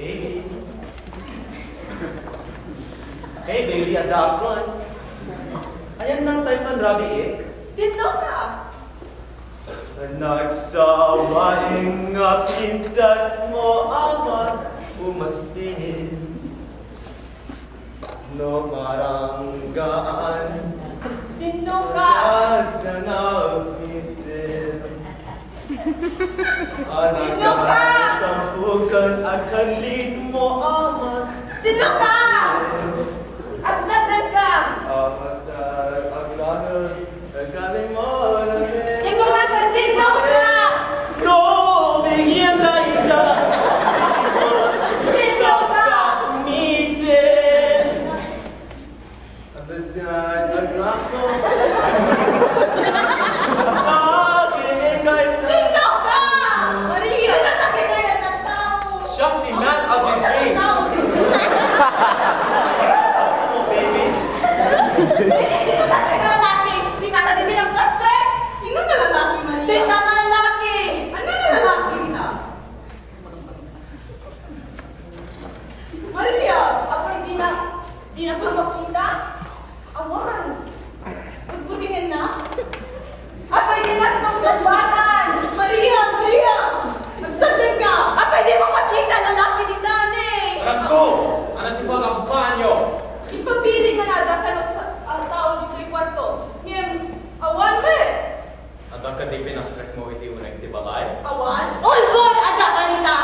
Baby. Hey, baby, adakon. Ayan nang type ng rabi eh. Dito ka. Nagsawaing nga pintas mo ama umaspin. No maranggaan. Dito ka. Nagtangapisin. Anak Dito ka. Tampukan akan lid mo ama. Dito ka. Agdatan ka. Amasar agdagan. Galing mo na din. Ikaw nga sa dito ka. No, bigyan ka ita. Dito ka. Misin. Abadyan agrako. Dito ka. Maria, nasakit na yan ng tao. Shock the man of your dreams. Oh, baby. Hindi mo natin ka lalaki. Hindi ka natin dinag-stress. Sino na lalaki, Maria? Hindi ka nga lalaki. Ano na lalaki kita? Maria! Ako hindi na ko makita. Awan! Magbutingin na? Ako hindi na ko magsabanan. Maria! Maria! Magsandan ka! Ako hindi mo makita lalaki ni Dani. Rangko, ano si ba ang banyo? Ipapili ka na dapat sa tao dito yung kwarto. Ngayon, awan mo eh. Ada ka di pinasakit mo iti unang tibalay? Awan? All good! Ada ka nita!